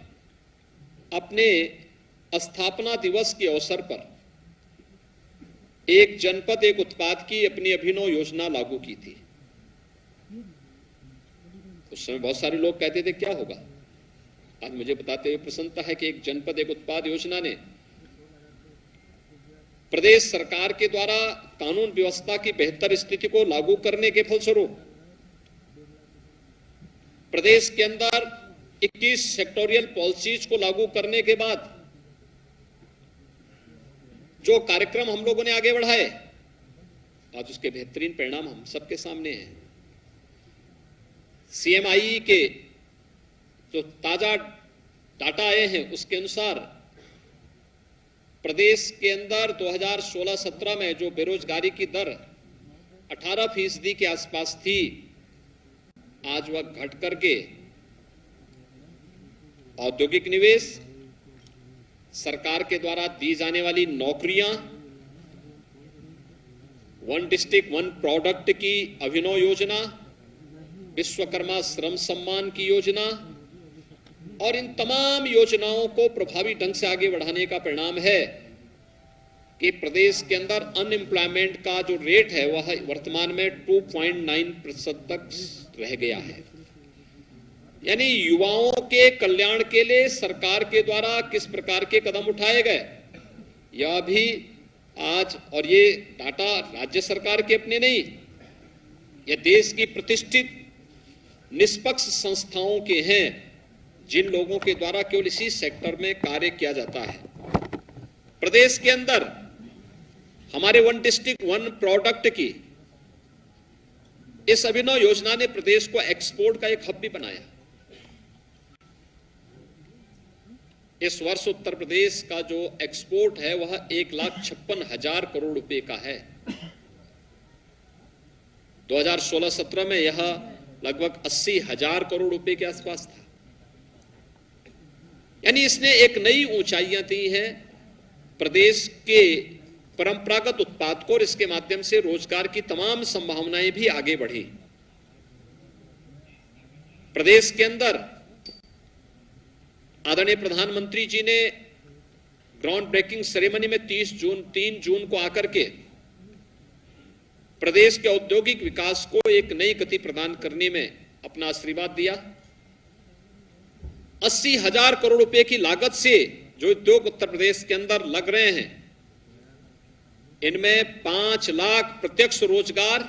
अपने स्थापना दिवस के अवसर पर एक जनपद एक उत्पाद की अपनी अभिनव योजना लागू की थी। उस समय बहुत सारे लोग कहते थे क्या होगा, आज मुझे बताते हुए प्रसन्नता है कि एक जनपद एक उत्पाद योजना ने प्रदेश सरकार के द्वारा कानून व्यवस्था की बेहतर स्थिति को लागू करने के फलस्वरूप प्रदेश के अंदर 21 सेक्टोरियल पॉलिसीज को लागू करने के बाद जो कार्यक्रम हम लोगों ने आगे बढ़ाए, आज उसके बेहतरीन परिणाम हम सबके सामने हैं। CMI के जो ताजा डाटा आए हैं उसके अनुसार प्रदेश के अंदर 2016-17 में जो बेरोजगारी की दर 18% के आसपास थी, आज वह घट करके औद्योगिक निवेश, सरकार के द्वारा दी जाने वाली नौकरियां, वन डिस्ट्रिक्ट वन प्रोडक्ट की अभिनव योजना, विश्वकर्मा श्रम सम्मान की योजना और इन तमाम योजनाओं को प्रभावी ढंग से आगे बढ़ाने का परिणाम है कि प्रदेश के अंदर अनएम्प्लॉयमेंट का जो रेट है वह वर्तमान में 2.9% तक रह गया है। यानी युवाओं के कल्याण के लिए सरकार के द्वारा किस प्रकार के कदम उठाए गए, यह भी आज, और ये डाटा राज्य सरकार के अपने नहीं, यह देश की प्रतिष्ठित निष्पक्ष संस्थाओं के हैं, जिन लोगों के द्वारा केवल इसी सेक्टर में कार्य किया जाता है। प्रदेश के अंदर हमारे वन डिस्ट्रिक्ट वन प्रोडक्ट की इस अभिनव योजना ने प्रदेश को एक्सपोर्ट का एक हब भी बनाया। इस वर्ष उत्तर प्रदेश का जो एक्सपोर्ट है वह 1,56,000 करोड़ रुपए का है। 2016-17 में यह लगभग 80,000 करोड़ रुपए के आसपास था। यानी इसने एक नई ऊंचाइयां दी हैं प्रदेश के परंपरागत उत्पाद को, और इसके माध्यम से रोजगार की तमाम संभावनाएं भी आगे बढ़ी। प्रदेश के अंदर आदरणीय प्रधानमंत्री जी ने ग्राउंड ब्रेकिंग सेरेमनी में 3 जून को आकर के प्रदेश के औद्योगिक विकास को एक नई गति प्रदान करने में अपना आशीर्वाद दिया। 80,000 करोड़ रुपए की लागत से जो उद्योग उत्तर प्रदेश के अंदर लग रहे हैं, इनमें 5 लाख प्रत्यक्ष रोजगार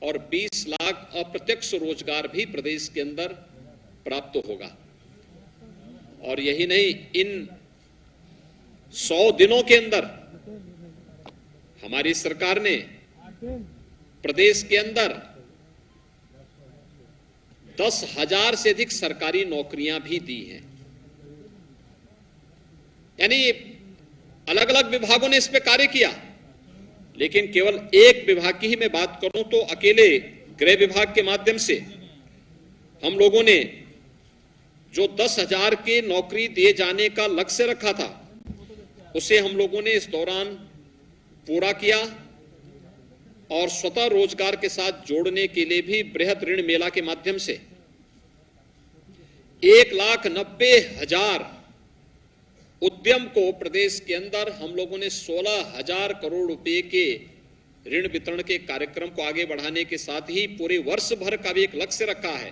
और 20 लाख अप्रत्यक्ष रोजगार भी प्रदेश के अंदर प्राप्त होगा। और यही नहीं, इन 100 दिनों के अंदर हमारी सरकार ने प्रदेश के अंदर 10,000 से अधिक सरकारी नौकरियां भी दी हैं। यानी अलग अलग विभागों ने इस पे कार्य किया, लेकिन केवल एक विभाग की ही मैं बात करूं तो अकेले गृह विभाग के माध्यम से हम लोगों ने जो 10,000 के नौकरी दिए जाने का लक्ष्य रखा था, उसे हम लोगों ने इस दौरान पूरा किया। और स्वतः रोजगार के साथ जोड़ने के लिए भी बृहद ऋण मेला के माध्यम से 1,90,000 उद्यम को प्रदेश के अंदर हम लोगों ने 16,000 करोड़ रुपए के ऋण वितरण के कार्यक्रम को आगे बढ़ाने के साथ ही पूरे वर्ष भर का भी एक लक्ष्य रखा है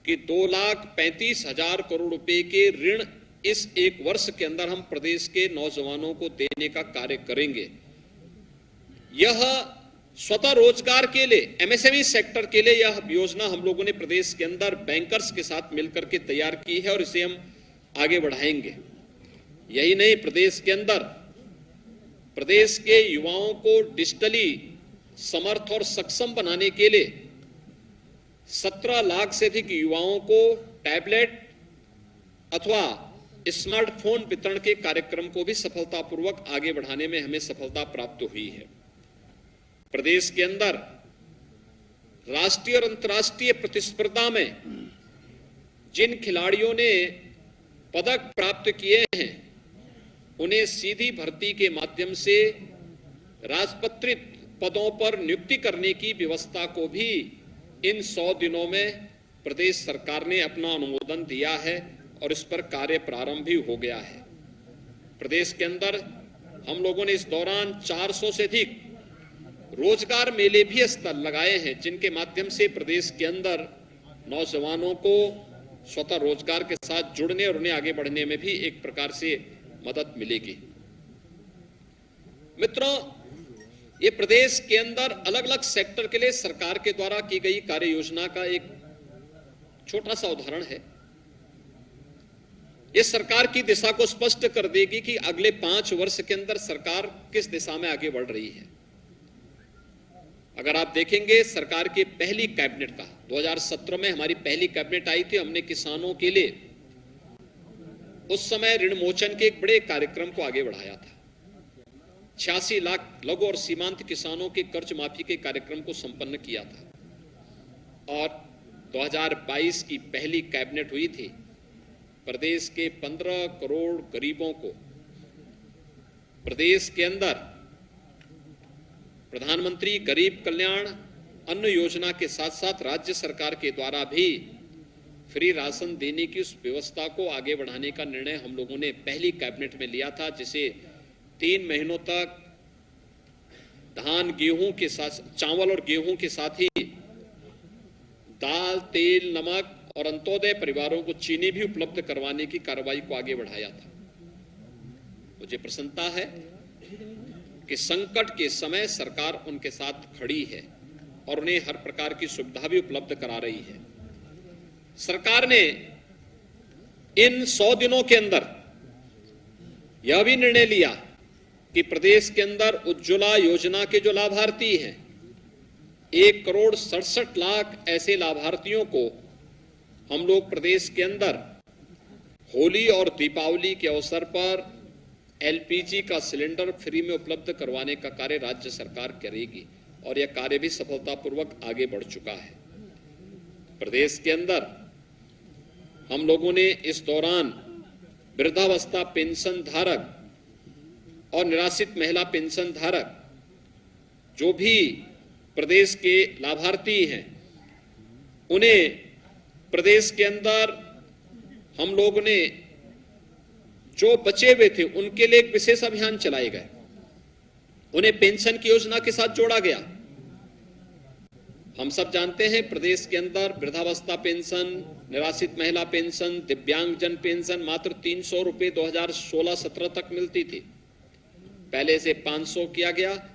कि 2,35,000 करोड़ रुपए के ऋण इस एक वर्ष के अंदर हम प्रदेश के नौजवानों को देने का कार्य करेंगे। यह स्वतः रोजगार के लिए, एमएसएमई सेक्टर के लिए यह योजना हम लोगों ने प्रदेश के अंदर बैंकर्स के साथ मिलकर के तैयार की है और इसे हम आगे बढ़ाएंगे। यही नहीं, प्रदेश के अंदर प्रदेश के युवाओं को डिजिटली समर्थ और सक्षम बनाने के लिए 17 लाख से अधिक युवाओं को टैबलेट अथवा स्मार्टफोन वितरण के कार्यक्रम को भी सफलतापूर्वक आगे बढ़ाने में हमें सफलता प्राप्त हुई है। प्रदेश के अंदर राष्ट्रीय और अंतर्राष्ट्रीय प्रतिस्पर्धा में जिन खिलाड़ियों ने पदक प्राप्त किए हैं, उन्हें सीधी भर्ती के माध्यम से राजपत्रित पदों पर नियुक्ति करने की व्यवस्था को भी इन 100 दिनों में प्रदेश सरकार ने अपना अनुमोदन दिया है और इस पर कार्य प्रारंभ भी हो गया है। प्रदेश के अंदर हम लोगों ने इस दौरान 400 से अधिक रोजगार मेले भी स्थल लगाए हैं, जिनके माध्यम से प्रदेश के अंदर नौजवानों को स्वतः रोजगार के साथ जुड़ने और उन्हें आगे बढ़ने में भी एक प्रकार से मदद मिलेगी। मित्रों, ये प्रदेश के अंदर अलग अलग सेक्टर के लिए सरकार के द्वारा की गई कार्य योजना का एक छोटा सा उदाहरण है। ये सरकार की दिशा को स्पष्ट कर देगी कि अगले 5 वर्ष के अंदर सरकार किस दिशा में आगे बढ़ रही है। अगर आप देखेंगे, सरकार की पहली कैबिनेट का 2017 में हमारी पहली कैबिनेट आई थी, हमने किसानों के लिए उस समय ऋण मोचन के एक बड़े कार्यक्रम को आगे बढ़ाया था। 86 लाख लघु और सीमांत किसानों के कर्ज माफी के कार्यक्रम को संपन्न किया था। और 2022 की पहली कैबिनेट हुई थी, प्रदेश के 15 करोड़ गरीबों को प्रदेश के अंदर प्रधानमंत्री गरीब कल्याण अन्न योजना के साथ साथ राज्य सरकार के द्वारा भी फ्री राशन देने की उस व्यवस्था को आगे बढ़ाने का निर्णय हम लोगों ने पहली कैबिनेट में लिया था, जिसे 3 महीनों तक धान गेहूं के साथ, चावल और गेहूं के साथ ही दाल, तेल, नमक और अंत्योदय परिवारों को चीनी भी उपलब्ध करवाने की कार्रवाई को आगे बढ़ाया था। मुझे प्रसन्नता है कि संकट के समय सरकार उनके साथ खड़ी है और उन्हें हर प्रकार की सुविधा भी उपलब्ध करा रही है। सरकार ने इन 100 दिनों के अंदर यह भी निर्णय लिया कि प्रदेश के अंदर उज्ज्वला योजना के जो लाभार्थी हैं, 1,67,00,000 ऐसे लाभार्थियों को हम लोग प्रदेश के अंदर होली और दीपावली के अवसर पर एलपीजी का सिलेंडर फ्री में उपलब्ध करवाने का कार्य राज्य सरकार करेगी और यह कार्य भी सफलतापूर्वक आगे बढ़ चुका है। प्रदेश के अंदर हम लोगों ने इस दौरान वृद्धावस्था पेंशन धारक और निराश्रित महिला पेंशन धारक जो भी प्रदेश के लाभार्थी हैं, उन्हें प्रदेश के अंदर हम लोगों ने जो बचे हुए थे उनके लिए एक विशेष अभियान चलाए गए। उन्हें पेंशन की योजना के साथ जोड़ा गया। हम सब जानते हैं प्रदेश के अंदर वृद्धावस्था पेंशन, निराश्रित महिला पेंशन, दिव्यांगजन पेंशन मात्र 300 रुपए 2016-17 तक मिलती थी। पहले से 500 किया गया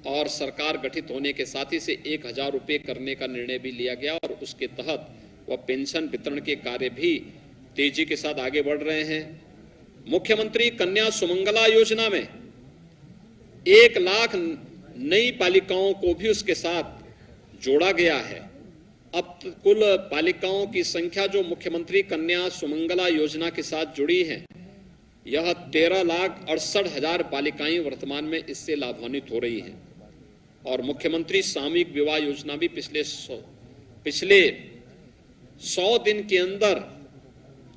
और सरकार गठित होने के साथ ही से 1000 रुपए करने का निर्णय भी लिया गया और उसके तहत वह पेंशन वितरण के कार्य भी तेजी के साथ आगे बढ़ रहे हैं। मुख्यमंत्री कन्या सुमंगला योजना में 1 लाख नई बालिकाओं को भी उसके साथ जोड़ा गया है। अब कुल बालिकाओं की संख्या जो मुख्यमंत्री कन्या सुमंगला योजना के साथ जुड़ी है, यह 13,68,000 बालिकाएं वर्तमान में इससे लाभान्वित हो रही हैं। और मुख्यमंत्री सामूहिक विवाह योजना भी पिछले 100 दिन के अंदर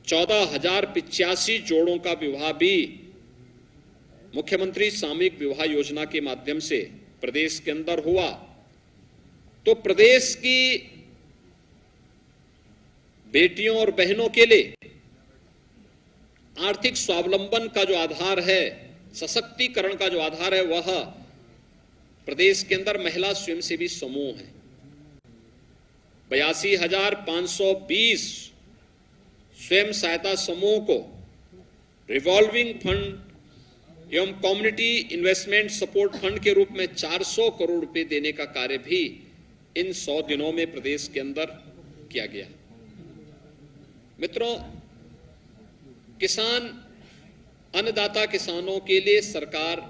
14,085 जोड़ों का विवाह भी मुख्यमंत्री सामूहिक विवाह योजना के माध्यम से प्रदेश के अंदर हुआ। तो प्रदेश की बेटियों और बहनों के लिए आर्थिक स्वावलंबन का जो आधार है, सशक्तिकरण का जो आधार है, वह प्रदेश के अंदर महिला स्वयंसेवी समूह है। 82,520 स्वयं सहायता समूह को रिवॉल्विंग फंड एवं कम्युनिटी इन्वेस्टमेंट सपोर्ट फंड के रूप में 400 करोड़ रुपए देने का कार्य भी इन 100 दिनों में प्रदेश के अंदर किया गया। मित्रों, किसान, अन्नदाता किसानों के लिए सरकार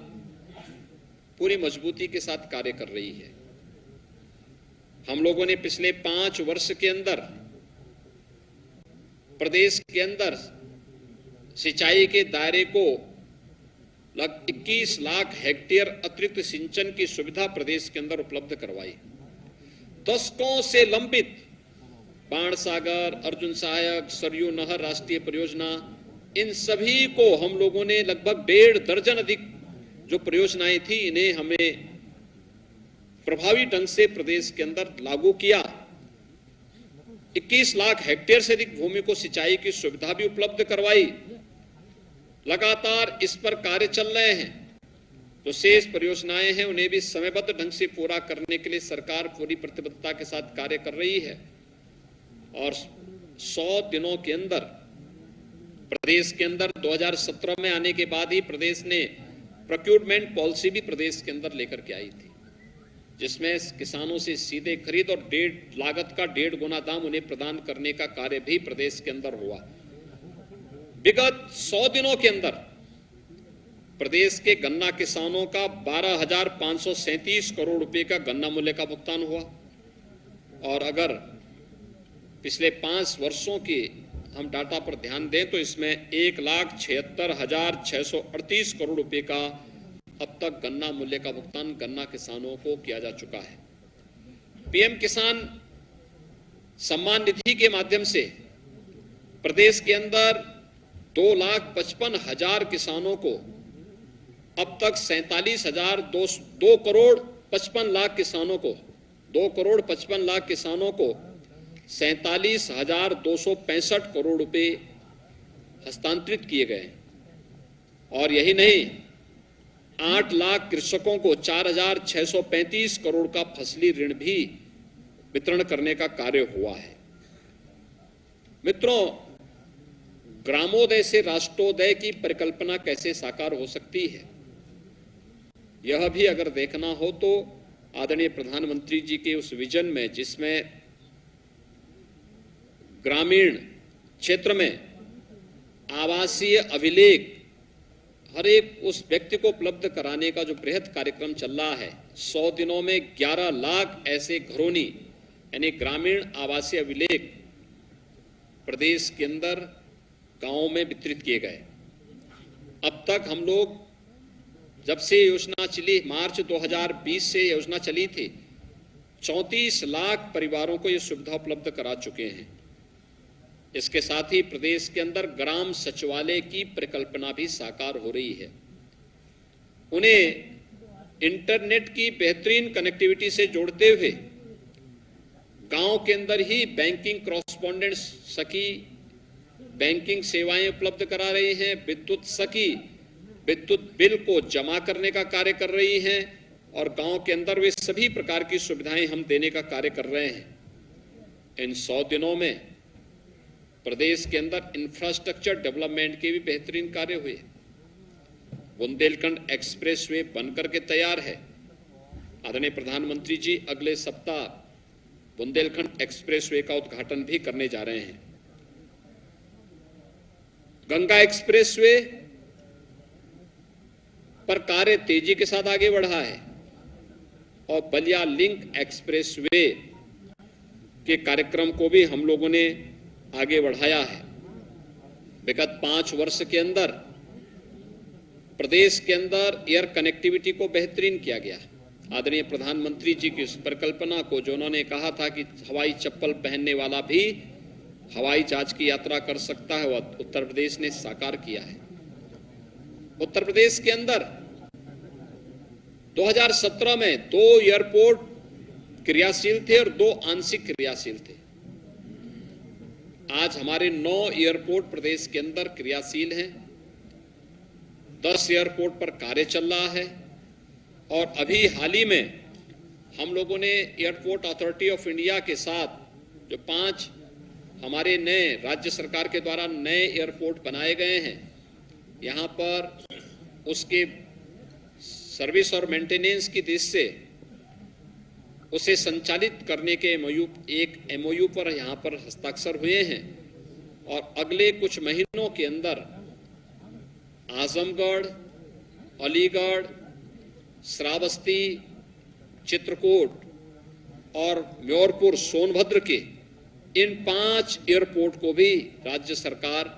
पूरी मजबूती के साथ कार्य कर रही है। हम लोगों ने पिछले 5 वर्ष के अंदर प्रदेश के अंदर सिंचाई के दायरे को लगभग 21 लाख हेक्टेयर अतिरिक्त सिंचन की सुविधा प्रदेश के अंदर उपलब्ध करवाई। दशकों से लंबित बाणसागर, अर्जुन सहायक, सरयू नहर राष्ट्रीय परियोजना, इन सभी को हम लोगों ने लगभग 1.5 दर्जन अधिक जो परियोजनाएं थी, इन्हें हमें प्रभावी ढंग से प्रदेश के अंदर लागू किया। 21 लाख हेक्टेयर से अधिक भूमि को सिंचाई की सुविधा भी उपलब्ध करवाई। लगातार इस पर कार्य चल रहे हैं। जो शेष परियोजनाएं हैं उन्हें भी समयबद्ध ढंग से पूरा करने के लिए सरकार पूरी प्रतिबद्धता के साथ कार्य कर रही है। और 100 दिनों के अंदर प्रदेश के अंदर 2017 में आने के बाद ही प्रदेश ने प्रोक्यूरमेंट पॉलिसी भी प्रदेश के अंदर लेकर के आई थी, जिसमें किसानों से सीधे खरीद और लागत का 1.5 गुना दाम उन्हें प्रदान करने का कार्य भी प्रदेश के अंदर हुआ। विगत 100 दिनों के अंदर प्रदेश के गन्ना किसानों का 12,537 करोड़ रुपए का गन्ना मूल्य का भुगतान हुआ। और अगर पिछले 5 वर्षों के हम डाटा पर ध्यान दें तो इसमें 1,76,638 करोड़ रुपए का अब तक गन्ना मूल्य का भुगतान गन्ना किसानों को किया जा चुका है। पीएम किसान सम्मान निधि के माध्यम से प्रदेश के अंदर 2,55,000 किसानों को अब तक 2 करोड़ 55 लाख किसानों को 2 करोड़ 55 लाख किसानों को 47,265 करोड़ रुपए हस्तांतरित किए गए। और यही नहीं, 8 लाख कृषकों को 4,635 करोड़ का फसली ऋण भी वितरण करने का कार्य हुआ है। मित्रों, ग्रामोदय से राष्ट्रोदय की परिकल्पना कैसे साकार हो सकती है, यह भी अगर देखना हो तो आदरणीय प्रधानमंत्री जी के उस विजन में, जिसमें ग्रामीण क्षेत्र में आवासीय अभिलेख हर एक उस व्यक्ति को उपलब्ध कराने का जो बृहद कार्यक्रम चल रहा है, 100 दिनों में 11 लाख ऐसे घरोनी यानी ग्रामीण आवासीय अभिलेख प्रदेश के अंदर गांवों में वितरित किए गए। अब तक हम लोग जब से योजना चली, मार्च 2020 से योजना चली थी, 34 लाख परिवारों को यह सुविधा उपलब्ध करा चुके हैं। इसके साथ ही प्रदेश के अंदर ग्राम सचिवालय की परिकल्पना भी साकार हो रही है। उन्हें इंटरनेट की बेहतरीन कनेक्टिविटी से जोड़ते हुए गांव के अंदर ही बैंकिंग कॉरेस्पॉन्डेंट सखी बैंकिंग सेवाएं उपलब्ध करा रही हैं, विद्युत सखी विद्युत बिल को जमा करने का कार्य कर रही हैं और गांव के अंदर वे सभी प्रकार की सुविधाएं हम देने का कार्य कर रहे हैं। इन 100 दिनों में प्रदेश के अंदर इंफ्रास्ट्रक्चर डेवलपमेंट के भी बेहतरीन कार्य हुए। बुंदेलखंड एक्सप्रेसवे बनकर के तैयार है। आदरणीय प्रधानमंत्री जी अगले सप्ताह बुंदेलखंड एक्सप्रेसवे का उद्घाटन भी करने जा रहे हैं। गंगा एक्सप्रेसवे पर कार्य तेजी के साथ आगे बढ़ा है और बलिया लिंक एक्सप्रेसवे के कार्यक्रम को भी हम लोगों ने आगे बढ़ाया है। विगत 5 वर्ष के अंदर प्रदेश के अंदर एयर कनेक्टिविटी को बेहतरीन किया गया। आदरणीय प्रधानमंत्री जी की उस परिकल्पना को, जो उन्होंने कहा था कि हवाई चप्पल पहनने वाला भी हवाई जहाज की यात्रा कर सकता है, वह उत्तर प्रदेश ने साकार किया है। उत्तर प्रदेश के अंदर 2017 में 2 एयरपोर्ट क्रियाशील थे और 2 आंशिक क्रियाशील थे। आज हमारे 9 एयरपोर्ट प्रदेश के अंदर क्रियाशील हैं, 10 एयरपोर्ट पर कार्य चल रहा है और अभी हाल ही में हम लोगों ने एयरपोर्ट अथॉरिटी ऑफ इंडिया के साथ जो 5 हमारे नए राज्य सरकार के द्वारा नए एयरपोर्ट बनाए गए हैं, यहां पर उसके सर्विस और मेंटेनेंस की दृष्टि से उसे संचालित करने के एमओयू पर यहां पर हस्ताक्षर हुए हैं और अगले कुछ महीनों के अंदर आजमगढ़, अलीगढ़, श्रावस्ती, चित्रकूट और म्योरपुर सोनभद्र के इन 5 एयरपोर्ट को भी राज्य सरकार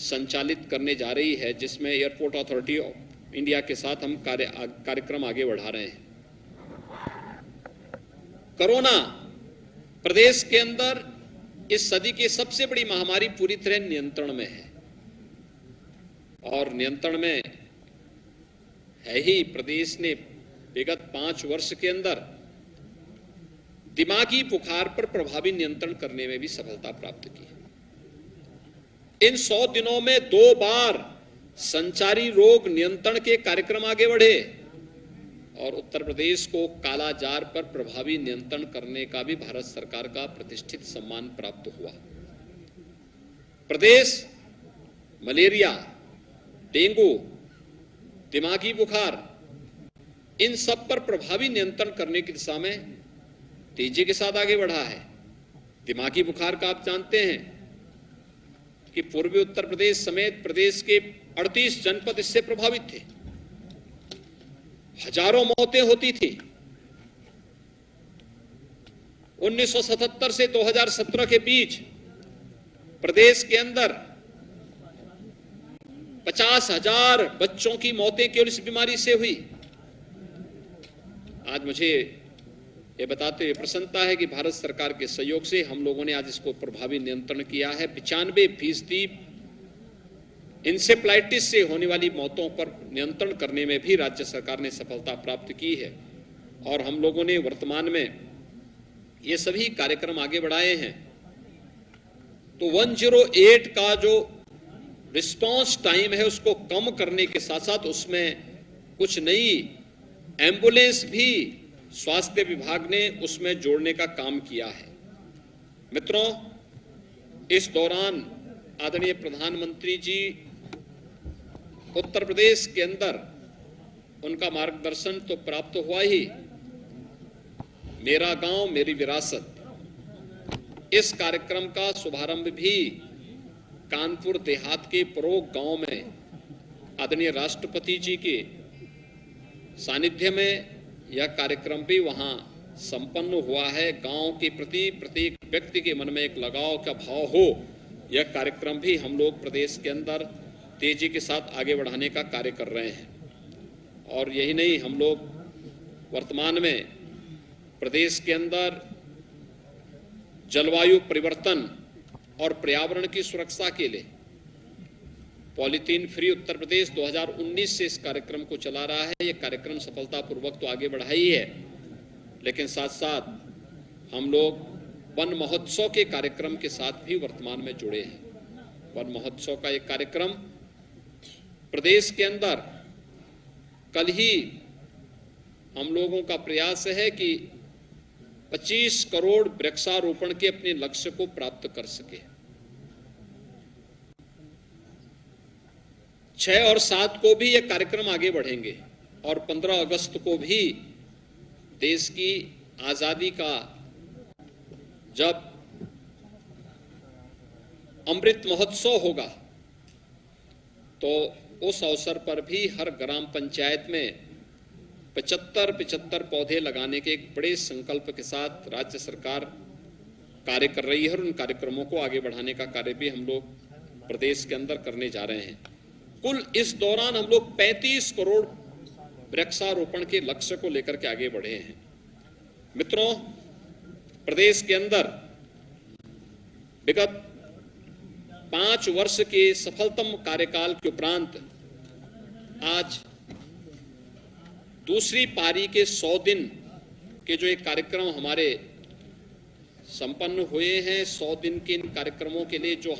संचालित करने जा रही है, जिसमें एयरपोर्ट अथॉरिटी ऑफ इंडिया के साथ हम कार्यक्रम आगे बढ़ा रहे हैं। कोरोना प्रदेश के अंदर इस सदी की सबसे बड़ी महामारी पूरी तरह नियंत्रण में है और नियंत्रण में है ही। प्रदेश ने विगत 5 वर्ष के अंदर दिमागी बुखार पर प्रभावी नियंत्रण करने में भी सफलता प्राप्त की है। इन 100 दिनों में 2 बार संचारी रोग नियंत्रण के कार्यक्रम आगे बढ़े और उत्तर प्रदेश को कालाजार पर प्रभावी नियंत्रण करने का भी भारत सरकार का प्रतिष्ठित सम्मान प्राप्त हुआ। प्रदेश मलेरिया, डेंगू, दिमागी बुखार, इन सब पर प्रभावी नियंत्रण करने की दिशा में तेजी के साथ आगे बढ़ा है। दिमागी बुखार का आप जानते हैं कि पूर्वी उत्तर प्रदेश समेत प्रदेश के 38 जनपद इससे प्रभावित थे। हजारों मौतें होती थी। 1977 से 2017 के बीच प्रदेश के अंदर 50,000 बच्चों की मौतें केवल इस बीमारी से हुई। आज मुझे यह बताते हुए प्रसन्नता है कि भारत सरकार के सहयोग से हम लोगों ने आज इसको प्रभावी नियंत्रण किया है। 95% इंसेफ्लाइटिस से होने वाली मौतों पर नियंत्रण करने में भी राज्य सरकार ने सफलता प्राप्त की है और हम लोगों ने वर्तमान में ये सभी कार्यक्रम आगे बढ़ाए हैं। तो 108 का जो रिस्पांस टाइम है उसको कम करने के साथ साथ उसमें कुछ नई एम्बुलेंस भी स्वास्थ्य विभाग ने उसमें जोड़ने का काम किया है। मित्रों, इस दौरान आदरणीय प्रधानमंत्री जी उत्तर प्रदेश के अंदर उनका मार्गदर्शन तो प्राप्त हुआ ही, मेरा गांव मेरी विरासत इस कार्यक्रम का शुभारंभ भी कानपुर देहात के परोग गांव में आदरणीय राष्ट्रपति जी के सानिध्य में यह कार्यक्रम भी वहां संपन्न हुआ है। गांव के प्रति प्रत्येक व्यक्ति के मन में एक लगाव का भाव हो, यह कार्यक्रम भी हम लोग प्रदेश के अंदर तेजी के साथ आगे बढ़ाने का कार्य कर रहे हैं। और यही नहीं, हम लोग वर्तमान में प्रदेश के अंदर जलवायु परिवर्तन और पर्यावरण की सुरक्षा के लिए पॉलीथीन फ्री उत्तर प्रदेश 2019 से इस कार्यक्रम को चला रहा है। यह कार्यक्रम सफलतापूर्वक तो आगे बढ़ा ही है, लेकिन साथ साथ हम लोग वन महोत्सव के कार्यक्रम के साथ भी वर्तमान में जुड़े हैं। वन महोत्सव का एक कार्यक्रम प्रदेश के अंदर कल ही हम लोगों का प्रयास है कि 25 करोड़ वृक्षारोपण के अपने लक्ष्य को प्राप्त कर सके। 6 और 7 को भी यह कार्यक्रम आगे बढ़ेंगे और 15 अगस्त को भी देश की आजादी का जब अमृत महोत्सव होगा तो उस अवसर पर भी हर ग्राम पंचायत में 75 पौधे लगाने के एक बड़े संकल्प के साथ राज्य सरकार कार्य कर रही है और उन कार्यक्रमों को आगे बढ़ाने का कार्य भी हम लोग प्रदेश के अंदर करने जा रहे हैं। कुल इस दौरान हम लोग 35 करोड़ वृक्षारोपण के लक्ष्य को लेकर के आगे बढ़े हैं। मित्रों, प्रदेश के अंदर विगत 5 वर्ष के सफलतम कार्यकाल के उपरांत आज दूसरी पारी के 100 दिन के जो एक कार्यक्रम हमारे संपन्न हुए हैं, 100 दिन के इन कार्यक्रमों के लिए जो